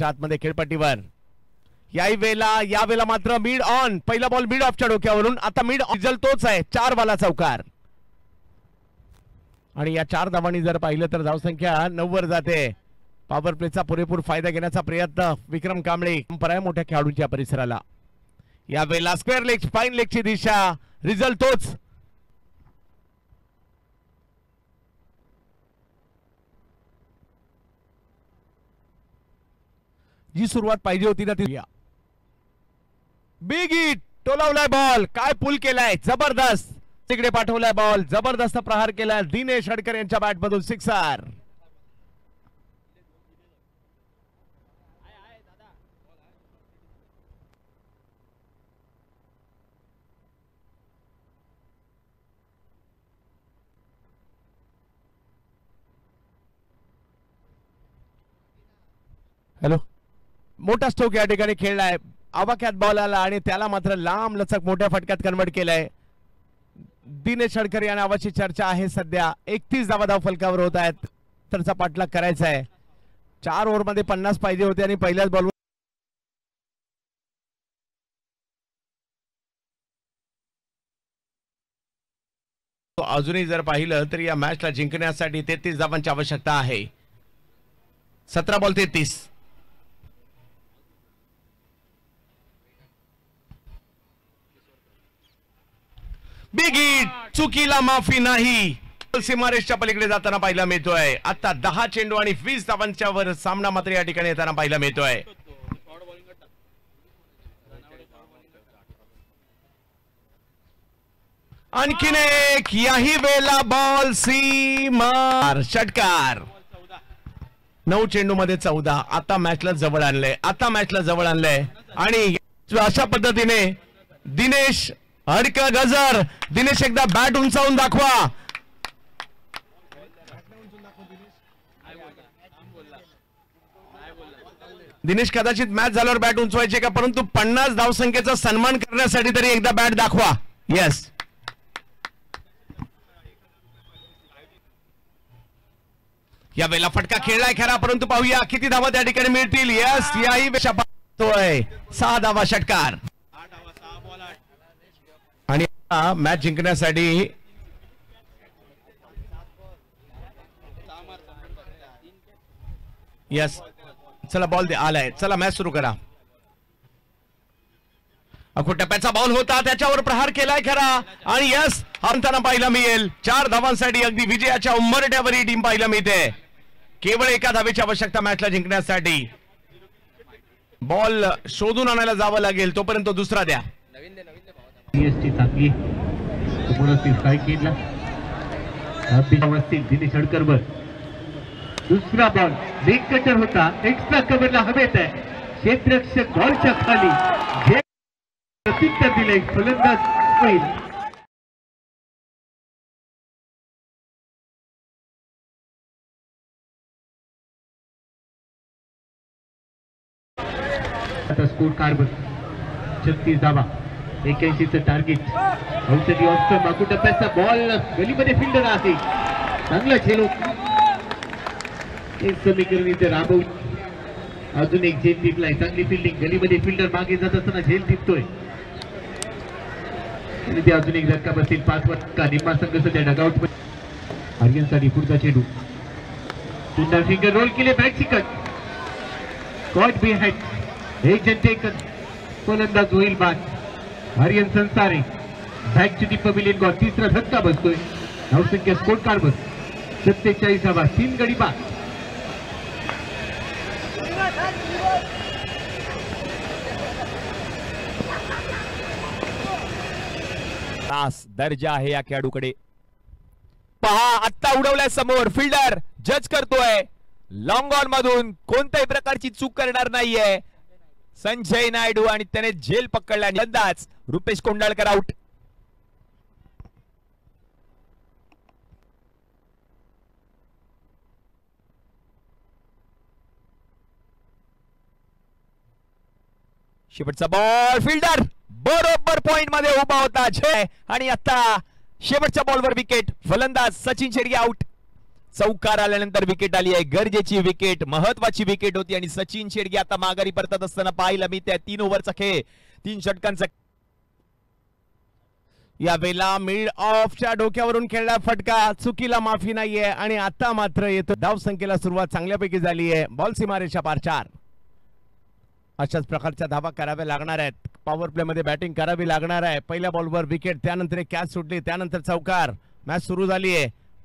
आतमध्ये खेळपट्टीवर यावेळेला मात्र मिड ऑन, पहिला बॉल मिड ऑफच्या डोक्यावरून, आता मिड रिझल्ट तोच आहे, 4 बाला चौकार. आणि या 4 धावांनी जर पाहिलं तर धावसंख्या 9 वर जाते. पॉवर प्लेचा पुरेपूर फायदा घेण्याचा प्रयत्न विक्रम कांबळे परंपरा मोठ्या खेळाडूंच्या परिसराला. यावेळेला स्क्वेअर लेग, फाईन लेगची दिशा, रिझल्ट तोच. जी सुरुवात पाहिजे होती ना ती. बिग हिट, टोलावलाय बॉल, काय पुल केलाय, जबरदस्त तिकडे पाठवलाय बॉल, जबरदस्त प्रहार केलाय दिनेश हडकर यांच्या बॅट मधून सिक्सर. हॅलो, मोठा स्ट्रोक या ठिकाणी खेळलाय, आवाक्यात बॉल आला आणि त्याला मात्र लांब लचक मोठ्या फटक्यात कन्वर्ट केलंय. दिनेश हडकर या नावाची चर्चा आहे सध्या. 31 धावा धाव फलकावर होत आहेत, तरचा पाठलाग करायचा आहे. 4 ओव्हरमध्ये 50 पाहिजे होते आणि पहिल्याच बॉलवर अजूनही जर पाहिलं तर या मॅचला जिंकण्यासाठी 33 धावांची आवश्यकता आहे. 17 बॉल 33. बिग हिट, चुकीला माफी नाही, सीमारेषच्या पलीकडे जाताना पाहायला मिळतोय. आता 10 चेंडू आणि 20 धावांच्या वर सामना मात्र या ठिकाणी येताना पाहायला मिळतोय. आणखीन एक, याही वेळेला बॉल सीमार, षटकार. 9 चेंडू मध्ये 14. आता मॅचला जवळ आणलंय, आणि अशा पद्धतीने दिनेश हडकर गजर. दिनेश एकदा बॅट उंचावून दाखवा. दिनेश कदाचित मॅच झाल्यावर बॅट उंचवायचे का, परंतु 50 धावसंख्येचा सन्मान करण्यासाठी तरी एकदा बॅट दाखवा. येस, या वेळेला फटका खेळलाय खरा, परंतु पाहूया किती धावा त्या ठिकाणी मिळतील. येस, याही 6 धावा, षटकार. आणि मॅच जिंकण्यासाठी यस, चला बॉल आलाय, चला मॅच सुरू करा. टप्प्याचा बॉल होता, त्याच्यावर प्रहार केलाय खरा, आणि यस, अंताना पाहायला मिळेल. 4 धावांसाठी अगदी विजयाच्या उंबरठ्यावर ही टीम पाहायला मिळते. केवळ 1 धावेची आवश्यकता मॅचला जिंकण्यासाठी. बॉल शोधून आणायला जावं लागेल, तोपर्यंत दुसरा द्या. दिनेश हडकरवर दुसरा बॉल लेग कटर होता, एक्स्ट्रा कव्हरला हवेत आहे, क्षेत्ररक्षक बॉलच्या खाली प्रत्युत्तर दिले, फलंदाज होईल. आता स्कोर कार्ड 36 धावा, 81चं टार्गेट. औषधी ऑस्कर मागू टप्प्याचा बॉल गलीमध्ये फिल्डर आहे, चांगला झेल. एक समीकरण इथे राबवून अजून एक झेल टिपलाय, चांगली फिल्डिंग. गलीमध्ये फिल्डर मागे जात असताना झेल टिपतोय आणि ते अजून एक धक्का बसतील. 5 वर का निम्मा संघ सध्या डगआउट मध्ये. आर्यनसाठी पुढचा चेंडू, सुंदर फिंगर रोल केले, बॅक चिकन कॉट बिहाइंड, एक जन टेकन, फलंदाज होईल बाद. Aryan Sansare back to the pavilion गॉल. तिसरा धक्का बसतोय. धावसंख्या स्कोर कार्ड वर 47 धावा, 3 गडी बाद. दर्जा आहे या खेळाडूकडे. पहा, आत्ता उडवलाय समोर, फिल्डर जज करतोय. लॉंग ऑन मधून कोणत्याही प्रकारची चूक करणार नाहीये संजय नायडू, आणि त्याने झेल पकडला. अंदाज रुपेश कोंडाळकर आउट. शेवटचा बॉल, फिल्डर बरोबर पॉइंट मध्ये उभा होता जय, आणि आता शेवटच्या बॉलवर विकेट. फलंदाज सचिन शेडगे आउट. चौकार आल्यानंतर विकेट आली आहे, गरजेची विकेट, महत्वाची विकेट होती आणि सचिन शेडगे आता माघारी परतत असताना पाहिलं मी त्या 3 ओव्हरचा खेळ 3 षटकांचा. या वेळेला मिड ऑफच्या डोक्यावरून खेळला फटका, चुकीला माफी नाहीये आणि आता मात्र येतो. धाव संख्येला सुरुवात चांगल्यापैकी झाली आहे. बॉल सीमारेषा पार 4. अशाच प्रकारच्या धावा कराव्या लागणार आहेत. पॉवर प्ले मध्ये बॅटिंग करावी लागणार आहे. पहिल्या बॉलवर विकेट, त्यानंतर एक कॅच सुटली, त्यानंतर चौकार. मॅच सुरू झाली आहे.